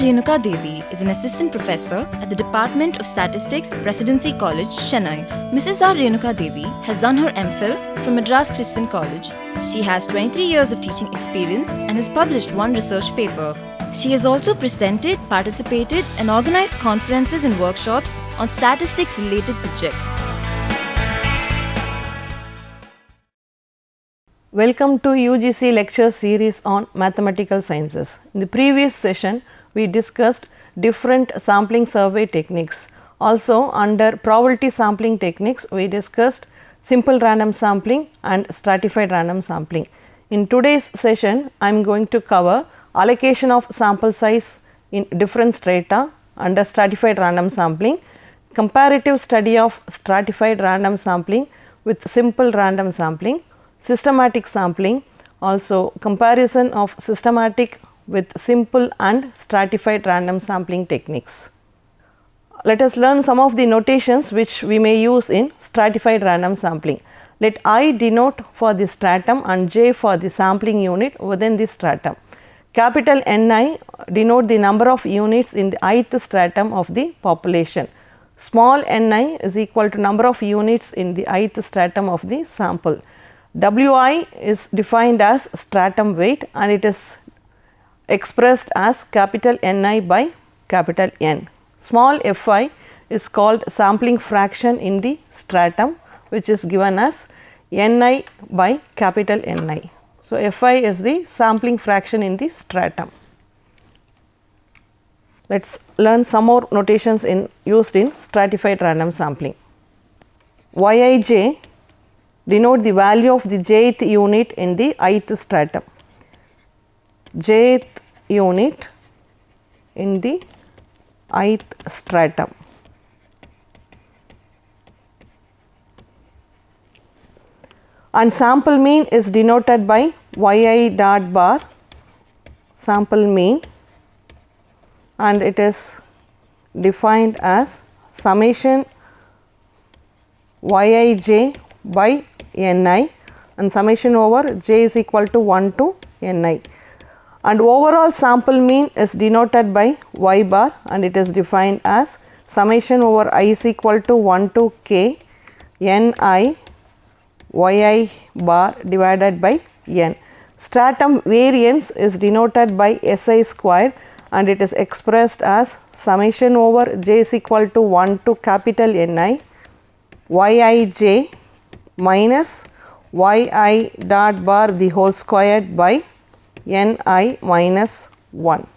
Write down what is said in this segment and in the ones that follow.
Renuka Devi is an assistant professor at the Department of Statistics, Presidency College, Chennai. Mrs. R. Renuka Devi has done her MPhil from Madras Christian College. She has 23 years of teaching experience and has published one research paper. She has also presented, participated, and organized conferences and workshops on statistics-related subjects. Welcome to UGC lecture series on mathematical sciences. In the previous session, we discussed different sampling survey techniques. Also, under probability sampling techniques, we discussed simple random sampling and stratified random sampling. In today's session, I am going to cover allocation of sample size in different strata under stratified random sampling, comparative study of stratified random sampling with simple random sampling, systematic sampling, also comparison of systematic with simple and stratified random sampling techniques. Let us learn some of the notations which we may use in stratified random sampling. Let I denote for the stratum and J for the sampling unit within the stratum. Capital Ni denote the number of units in the ith stratum of the population. Small ni is equal to number of units in the ith stratum of the sample. Wi is defined as stratum weight and it is expressed as capital Ni by capital N. Small fi is called sampling fraction in the stratum, which is given as Ni by capital Ni. So, fi is the sampling fraction in the stratum. Let us learn some more notations used in stratified random sampling. Yij denote the value of the jth unit in the ith stratum. Jth unit in the ith stratum. And sample mean is denoted by yi dot bar, sample mean, and it is defined as summation yij by Ni and summation over j is equal to 1 to Ni. And overall sample mean is denoted by y bar and it is defined as summation over I is equal to 1 to k Ni yi bar divided by n. Stratum variance is denoted by Si squared and it is expressed as summation over j is equal to 1 to capital Ni Yij minus yi dot bar the whole squared by Ni minus 1.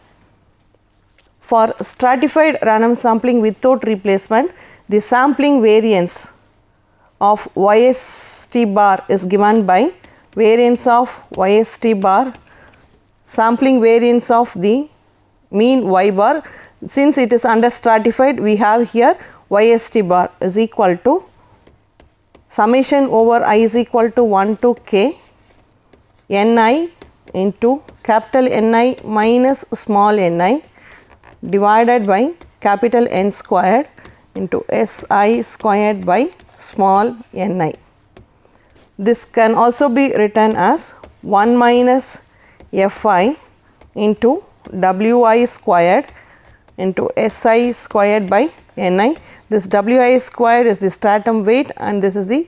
For stratified random sampling without replacement, the sampling variance of Yst bar is given by variance of Yst bar, sampling variance of the mean y bar. Since it is under stratified, we have here Yst bar is equal to summation over I is equal to 1 to k Ni into capital Ni minus small ni divided by capital N squared into Si squared by small ni. This can also be written as 1 minus Fi into Wi squared into Si squared by Ni. This Wi squared is the stratum weight and this is the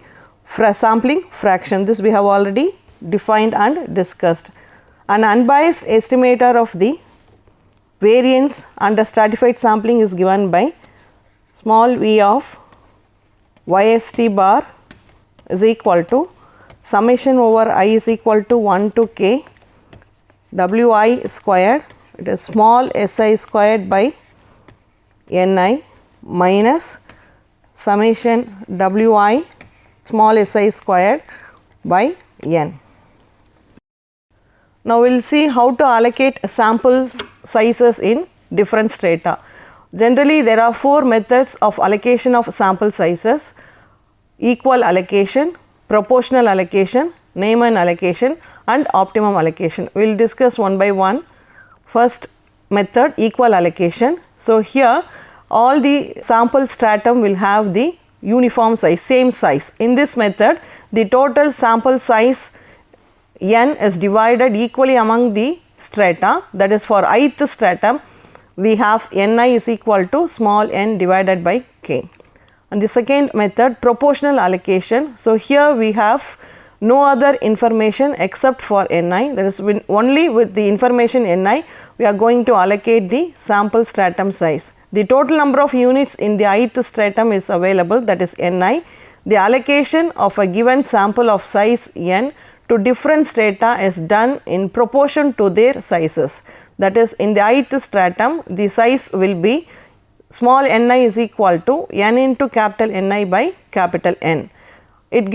sampling fraction. This we have already defined and discussed. An unbiased estimator of the variance under stratified sampling is given by small v of Yst bar is equal to summation over I is equal to 1 to k Wi squared, it is small Si squared by Ni minus summation Wi small Si squared by n. Now, we will see how to allocate sample sizes in different strata. Generally, there are 4 methods of allocation of sample sizes: equal allocation, proportional allocation, Neyman allocation and optimum allocation. We will discuss one by one. First method, equal allocation. So, here all the sample stratum will have the uniform size, same size. In this method, the total sample size n is divided equally among the strata, that is for ith stratum we have Ni is equal to small n divided by k. And the second method, proportional allocation. So, here we have no other information except for Ni, that is only with the information Ni we are going to allocate the sample stratum size. The total number of units in the ith stratum is available, that is Ni. The allocation of a given sample of size n to different strata is done in proportion to their sizes. That is, in the ith stratum the size will be small ni is equal to n into capital Ni by capital N. It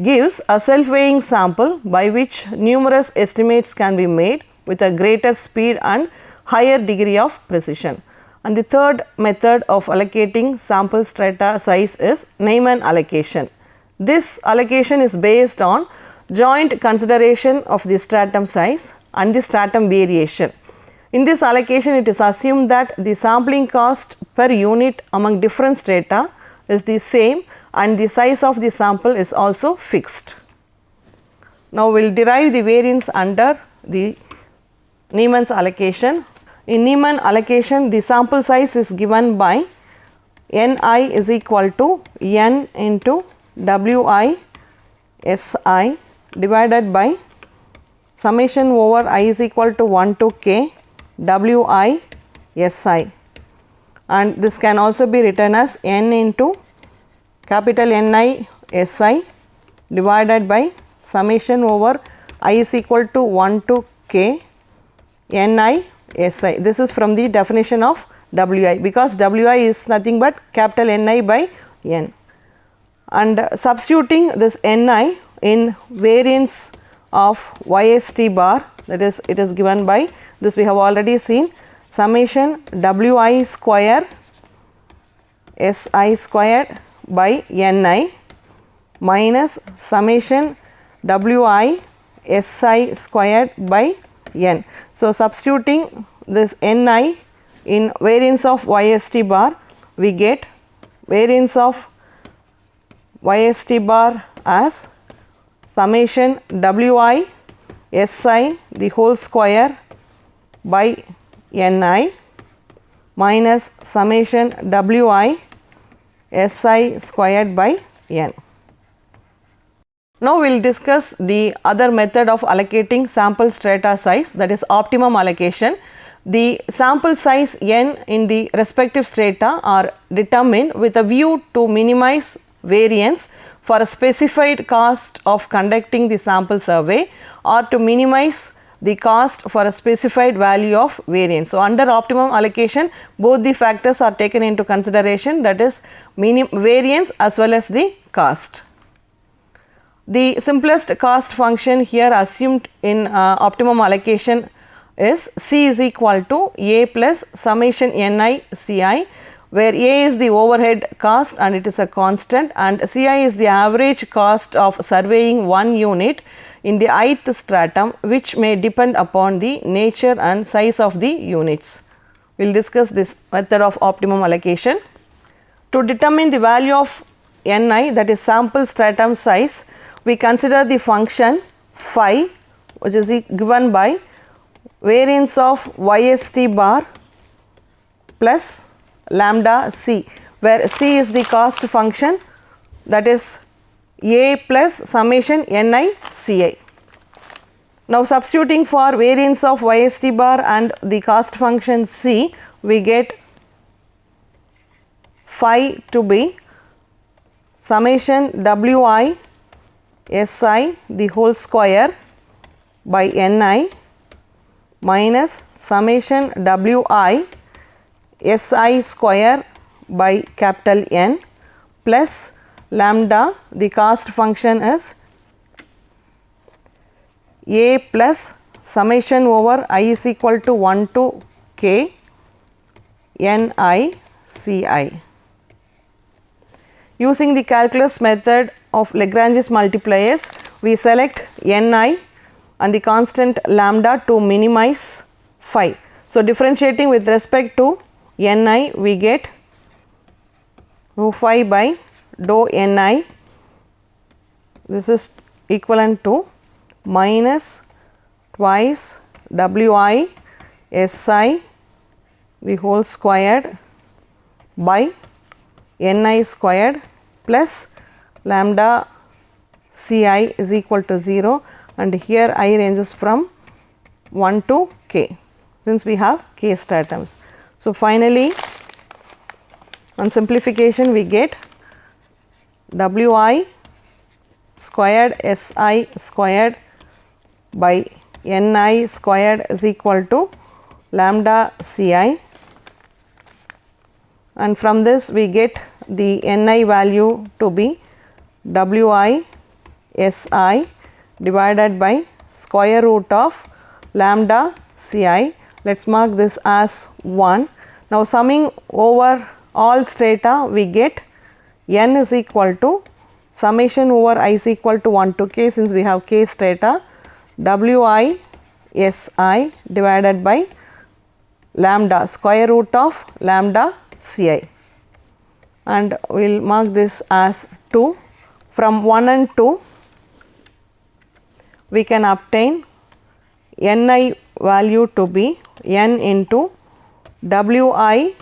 gives a self-weighing sample by which numerous estimates can be made with a greater speed and higher degree of precision. And the third method of allocating sample strata size is Neyman allocation. This allocation is based on joint consideration of the stratum size and the stratum variation. In this allocation, it is assumed that the sampling cost per unit among different strata is the same and the size of the sample is also fixed. Now, we will derive the variance under the Neyman's allocation. In Neyman allocation, the sample size is given by Ni is equal to n into Wi Si divided by summation over I is equal to 1 to k Wi Si, and this can also be written as n into capital Ni Si divided by summation over I is equal to 1 to k Ni Si. This is from the definition of Wi, because Wi is nothing but capital Ni by n. And substituting this Ni in variance of Yst bar, that is, it is given by this we have already seen, summation Wi square Si squared by Ni minus summation Wi Si squared by n. So, substituting this Ni in variance of Yst bar, we get variance of Yst bar as summation Wi Si the whole square by Ni minus summation Wi Si squared by n. Now, we will discuss the other method of allocating sample strata size, that is optimum allocation. The sample size n in the respective strata are determined with a view to minimize variance for a specified cost of conducting the sample survey or to minimize the cost for a specified value of variance. So, under optimum allocation, both the factors are taken into consideration, that is variance as well as the cost. The simplest cost function here assumed in optimum allocation is C is equal to A plus summation Ni Ci, where A is the overhead cost and it is a constant, and Ci is the average cost of surveying one unit in the ith stratum, which may depend upon the nature and size of the units. We will discuss this method of optimum allocation. To determine the value of Ni, that is sample stratum size, we consider the function phi, which is given by variance of Yst bar plus lambda c, where c is the cost function, that is A plus summation Ni Ci. Now, substituting for variance of Yst bar and the cost function c, we get phi to be summation Wi Si the whole square by Ni minus summation Wi Si square by capital N plus lambda, the cost function is A plus summation over I is equal to 1 to k Ni Ci. Using the calculus method of Lagrange's multipliers, we select Ni and the constant lambda to minimize phi. So, differentiating with respect to Ni, we get rho phi by dou Ni, this is equivalent to minus twice Wi Si the whole squared by Ni squared plus lambda Ci is equal to 0, and here I ranges from 1 to k, since we have k star terms. So, finally, on simplification we get Wi squared Si squared by Ni squared is equal to lambda Ci, and from this we get the Ni value to be Wi Si divided by square root of lambda Ci. Let us mark this as 1. Now, summing over all strata we get n is equal to summation over I is equal to 1 to k, since we have k strata, Wi Si divided by lambda square root of lambda Ci, and we will mark this as 2. From 1 and 2 we can obtain Ni value to be n into Wi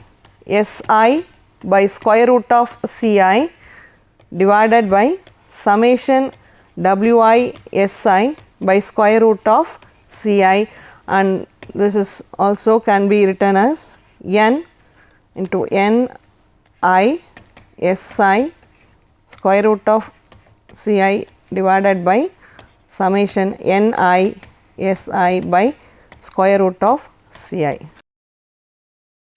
Si by square root of Ci divided by summation Wi Si by square root of Ci, and this is also can be written as n into Ni Si square root of Ci divided by summation Ni Si by square root of Ci.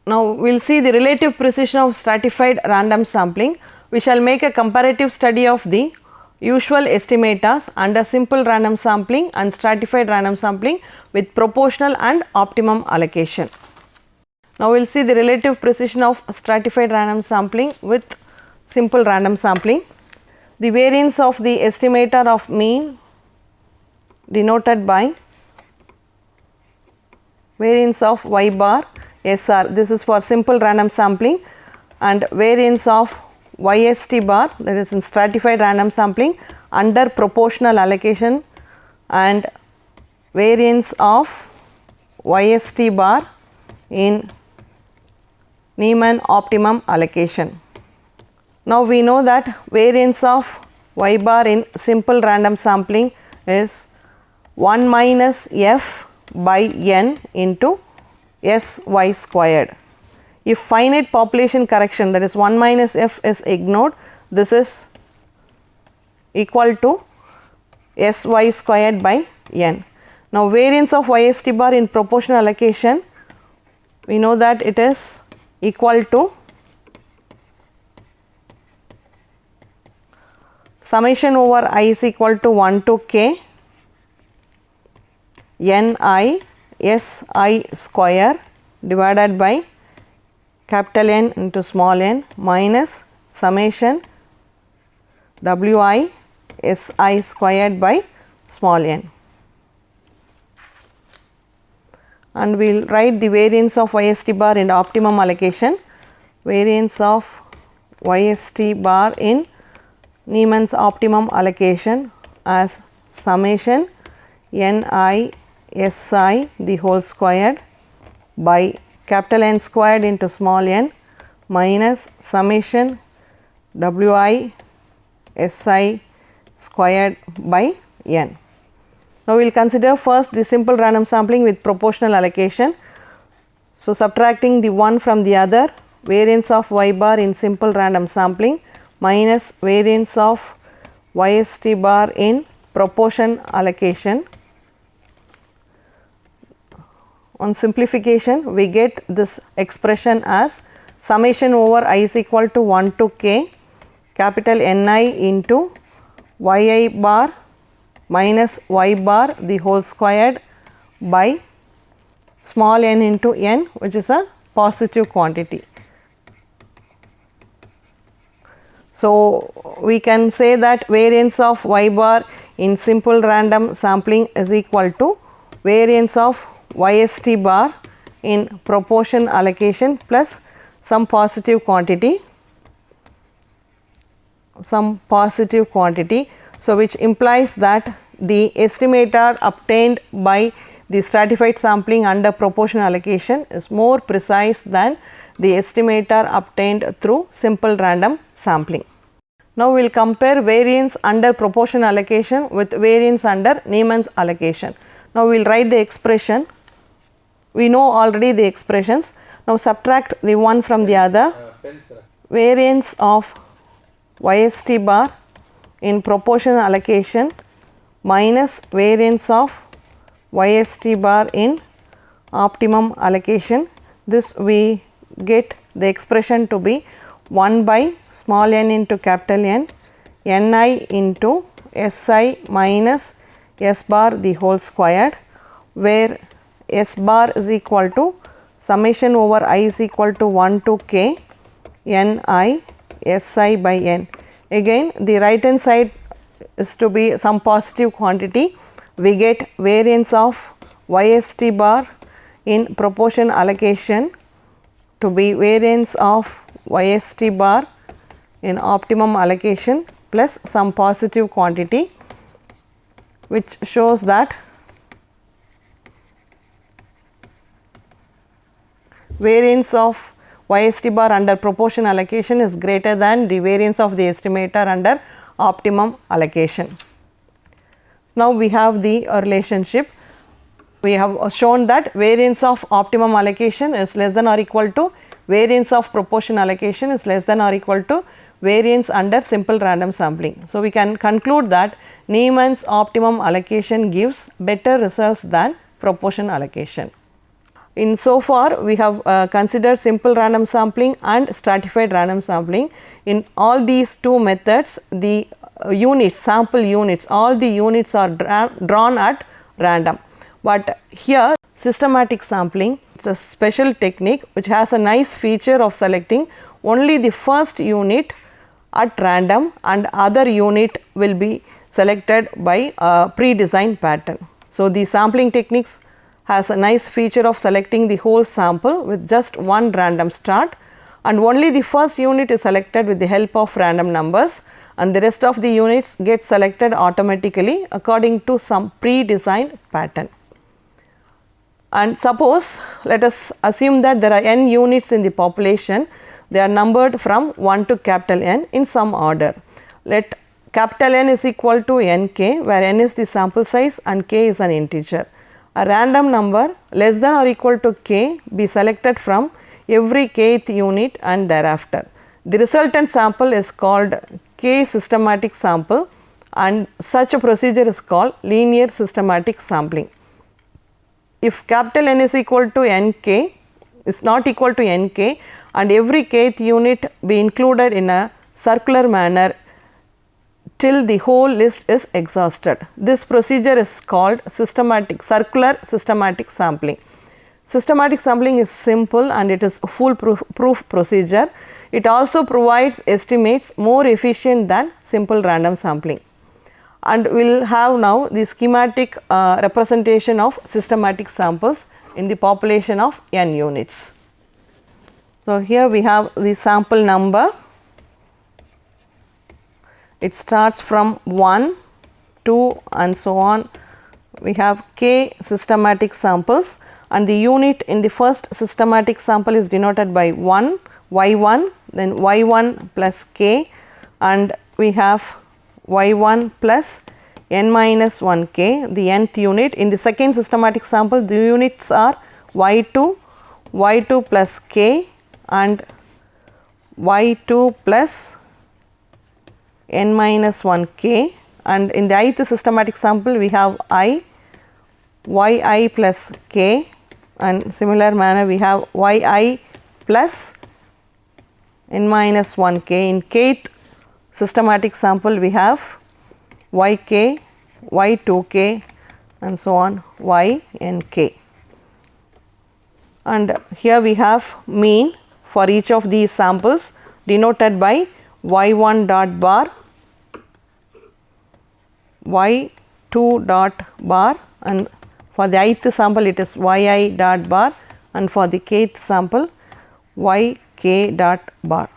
Now, we will see the relative precision of stratified random sampling. We shall make a comparative study of the usual estimators under simple random sampling and stratified random sampling with proportional and optimum allocation. Now, we will see the relative precision of stratified random sampling with simple random sampling. The variance of the estimator of mean denoted by variance of y bar SR, this is for simple random sampling, and variance of YST bar, that is in stratified random sampling under proportional allocation, and variance of YST bar in Neyman optimum allocation. Now, we know that variance of y bar in simple random sampling is 1 minus f by n into Sy squared. If finite population correction, that is 1 minus f is ignored, this is equal to Sy squared by n. Now, variance of YST bar in proportional allocation, we know that it is equal to summation over I is equal to 1 to k Ni Si square divided by capital N into small n minus summation Wi Si squared by small n, and we will write the variance of YST bar in optimum allocation. Variance of YST bar in Neyman's optimum allocation as summation Ni Si the whole squared by capital N squared into small n minus summation Wi Si squared by n. Now, we will consider first the simple random sampling with proportional allocation. So, subtracting the one from the other, variance of y bar in simple random sampling minus variance of YST bar in proportion allocation. On simplification, we get this expression as summation over I is equal to 1 to k capital Ni into yi bar minus y bar the whole squared by small n into n, which is a positive quantity. So, we can say that variance of y bar in simple random sampling is equal to variance of YST bar in proportion allocation plus some positive quantity, So, which implies that the estimator obtained by the stratified sampling under proportional allocation is more precise than the estimator obtained through simple random sampling. Now, we will compare variance under proportional allocation with variance under Neimann's allocation. Now, we will write the expression. We know already the expressions. Now, subtract the one from the other. Variance of YST bar in proportional allocation minus variance of YST bar in optimum allocation. This we get the expression to be 1 by small n into capital N, Ni into Si minus S bar the whole squared, where S bar is equal to summation over I is equal to 1 to k Ni Si by n. Again the right hand side is to be some positive quantity. We get variance of YST bar in proportion allocation to be variance of YST bar in optimum allocation plus some positive quantity, which shows that variance of YST bar under proportion allocation is greater than the variance of the estimator under optimum allocation. Now, we have the relationship. We have shown that variance of optimum allocation is less than or equal to variance of proportion allocation is less than or equal to variance under simple random sampling. So, we can conclude that Neimann's optimum allocation gives better results than proportion allocation. In so far, we have considered simple random sampling and stratified random sampling. In all these two methods, the units, sample units, all the units are drawn at random. But here systematic sampling is a special technique which has a nice feature of selecting only the first unit at random and other unit will be selected by a pre-designed pattern. So, the sampling techniques has a nice feature of selecting the whole sample with just one random start, and only the first unit is selected with the help of random numbers, and the rest of the units get selected automatically according to some pre-designed pattern. And suppose let us assume that there are n units in the population, they are numbered from 1 to capital N in some order. Let capital N is equal to nk, where n is the sample size and k is an integer. A random number less than or equal to k be selected from every kth unit and thereafter. The resultant sample is called k systematic sample, and such a procedure is called linear systematic sampling. If capital N is equal to nk is not equal to nk and every kth unit be included in a circular manner till the whole list is exhausted. This procedure is called circular systematic sampling. Systematic sampling is simple and it is a foolproof procedure. It also provides estimates more efficient than simple random sampling. And we will have now the schematic representation of systematic samples in the population of n units. So, here we have the sample number. It starts from 1, 2 and so on. We have k systematic samples, and the unit in the first systematic sample is denoted by 1, y1, then y1 plus k, and we have y1 plus n minus 1 k, the nth unit. In the second systematic sample, the units are y2, y2 plus k and y2 plus n minus 1 k, and in the ith systematic sample we have I, yi plus k, and similar manner we have yi plus n minus 1 k. In kth systematic sample we have yk, y2k and so on ynk. And here we have mean for each of these samples denoted by y1 dot bar, y2 dot bar, and for the ith sample it is yi dot bar, and for the kth sample yk dot bar.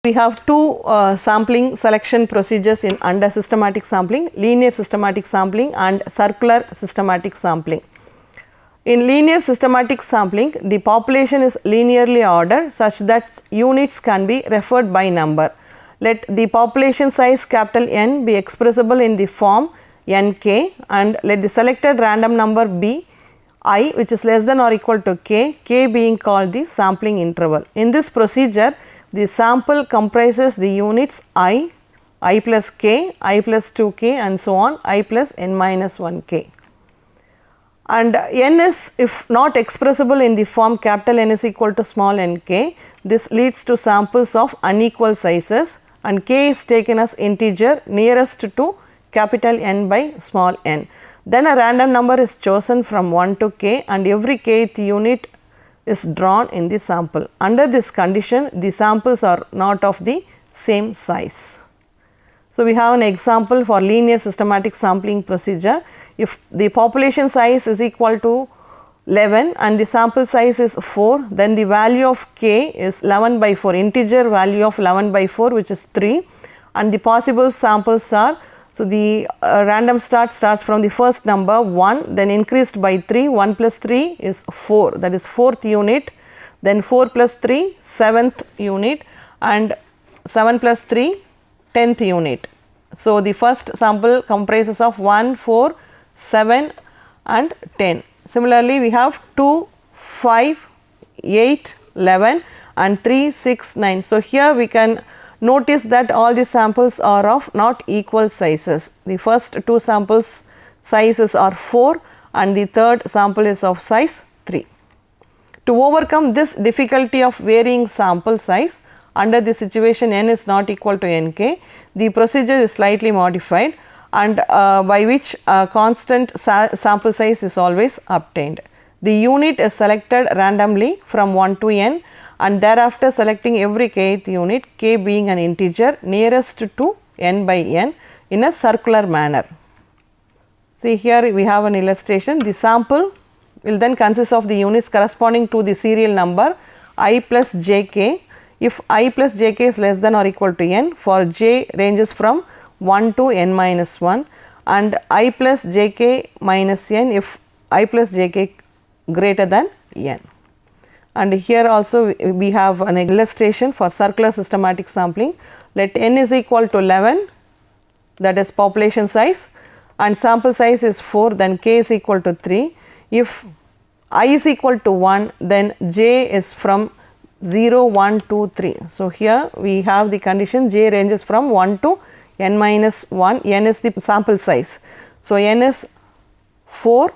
We have two sampling selection procedures in under systematic sampling, linear systematic sampling and circular systematic sampling. In linear systematic sampling, the population is linearly ordered such that units can be referred by number. Let the population size capital N be expressible in the form Nk, and let the selected random number be I, which is less than or equal to k, k being called the sampling interval. In this procedure, the sample comprises the units I plus k, I plus 2k and so on, I plus n minus 1k. And n is if not expressible in the form capital N is equal to small nk, this leads to samples of unequal sizes, and k is taken as integer nearest to capital N by small n. Then a random number is chosen from 1 to k, and every kth unit is drawn in the sample. Under this condition, the samples are not of the same size. So, we have an example for linear systematic sampling procedure. If the population size is equal to 11 and the sample size is 4, then the value of k is 11 by 4, integer value of 11 by 4, which is 3, and the possible samples are, so the random starts from the first number 1, then increased by 3, 1 plus 3 is 4, that is 4th unit, then 4 plus 3 7th unit, and 7 plus 3 10th unit. So, the first sample comprises of 1, 4, 7 and 10. Similarly, we have 2, 5, 8, 11 and 3, 6, 9. So, here we can notice that all the samples are of not equal sizes. The first two samples sizes are 4 and the third sample is of size 3. To overcome this difficulty of varying sample size, under the situation n is not equal to nk, the procedure is slightly modified, and by which a constant sample size is always obtained. The unit is selected randomly from 1 to n, and thereafter selecting every kth unit, k being an integer nearest to n by n in a circular manner. See, here we have an illustration. The sample will then consist of the units corresponding to the serial number I plus jk. If I plus jk is less than or equal to n, for j ranges from 1 to n minus 1, and I plus jk minus n if I plus jk greater than n. And here also we have an illustration for circular systematic sampling. Let n is equal to 11, that is population size, and sample size is 4, then k is equal to 3. If I is equal to 1, then j is from 0, 1, 2, 3. So, here we have the condition j ranges from 1 to n minus 1, n is the sample size. So, n is 4,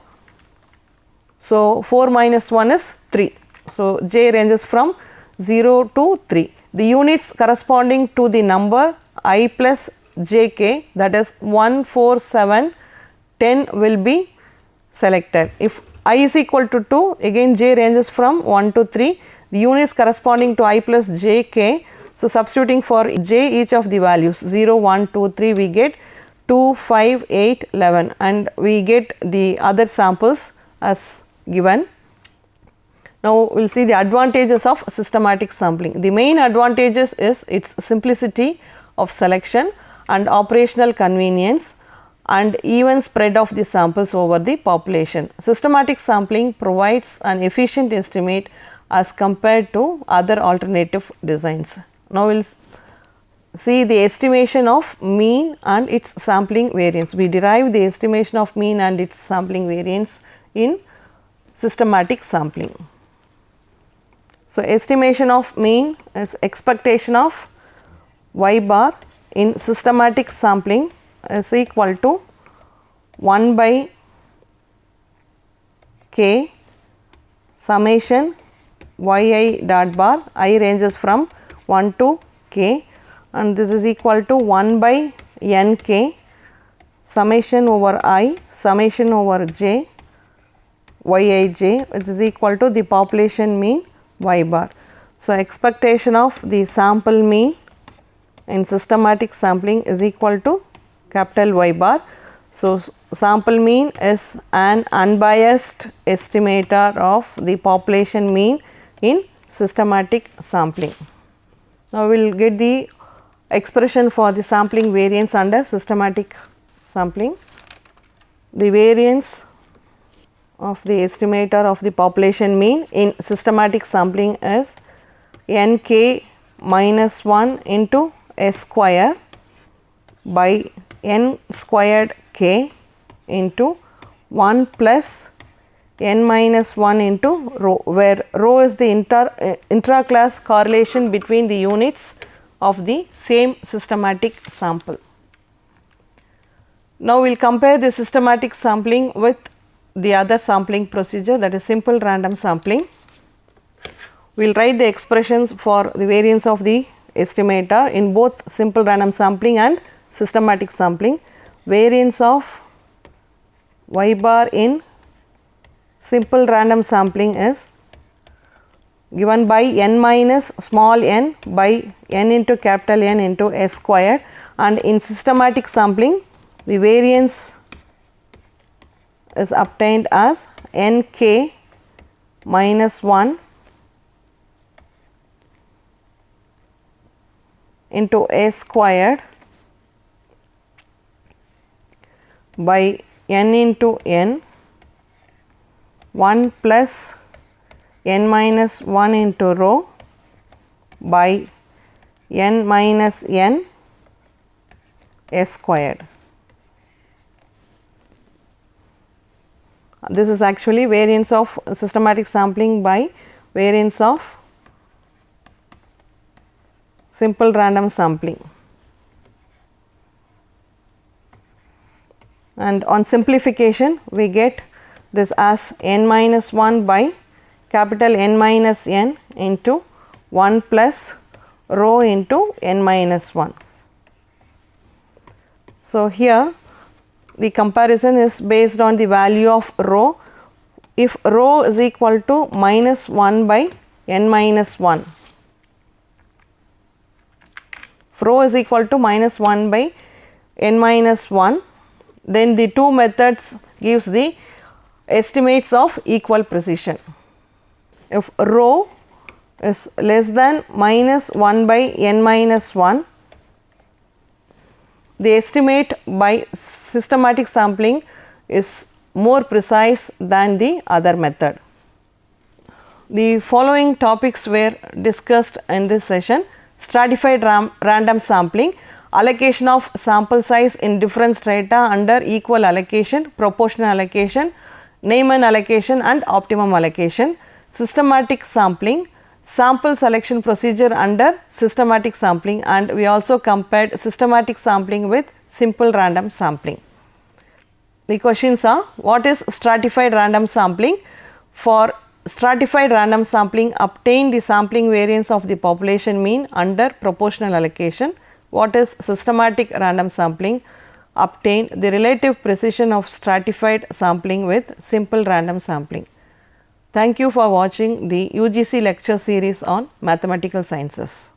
so 4 minus 1 is 3. So, j ranges from 0 to 3. The units corresponding to the number I plus jk, that is 1, 4, 7, 10 will be selected. If I is equal to 2, again j ranges from 1 to 3. The units corresponding to I plus jk, so substituting for j each of the values 0, 1, 2, 3, we get 2, 5, 8, 11, and we get the other samples as given. Now, we will see the advantages of systematic sampling. The main advantages is its simplicity of selection and operational convenience and even spread of the samples over the population. Systematic sampling provides an efficient estimate as compared to other alternative designs. Now, we will see the estimation of mean and its sampling variance. We derive the estimation of mean and its sampling variance in systematic sampling. So, estimation of mean is expectation of y bar in systematic sampling is equal to 1 by k summation yi dot bar, I ranges from 1 to k, and this is equal to 1 by nk summation over I summation over j yij, which is equal to the population mean y bar. So, expectation of the sample mean in systematic sampling is equal to capital Y bar. So, sample mean is an unbiased estimator of the population mean in systematic sampling. Now, we will get the expression for the sampling variance under systematic sampling. The variance of the estimator of the population mean in systematic sampling is nk minus 1 into s square by n squared k into 1 plus n minus 1 into rho, where rho is the intra-class correlation between the units of the same systematic sample. Now, we will compare the systematic sampling with the other sampling procedure, that is simple random sampling. We will write the expressions for the variance of the estimator in both simple random sampling and systematic sampling. Variance of y bar in simple random sampling is given by n minus small n by n into capital N into s squared, and in systematic sampling the variance is obtained as nk minus 1 into s squared by n into n 1 plus n minus 1 into rho by n minus n s squared. This is actually variance of systematic sampling by variance of simple random sampling. And on simplification we get this as n minus 1 by capital N minus n into 1 plus rho into n minus 1. So, here the comparison is based on the value of rho. If rho is equal to minus 1 by n minus 1, if rho is equal to minus 1 by n minus 1, then the two methods gives the estimates of equal precision. If rho is less than minus 1 by n minus 1, the estimate by systematic sampling is more precise than the other method. The following topics were discussed in this session: stratified random sampling, allocation of sample size in different strata under equal allocation, proportional allocation, Neyman allocation and optimum allocation; systematic sampling, sample selection procedure under systematic sampling, and we also compared systematic sampling with simple random sampling. The questions are: what is stratified random sampling? For stratified random sampling, obtain the sampling variance of the population mean under proportional allocation. What is systematic random sampling? Obtain the relative precision of stratified sampling with simple random sampling. Thank you for watching the UGC lecture series on mathematical sciences.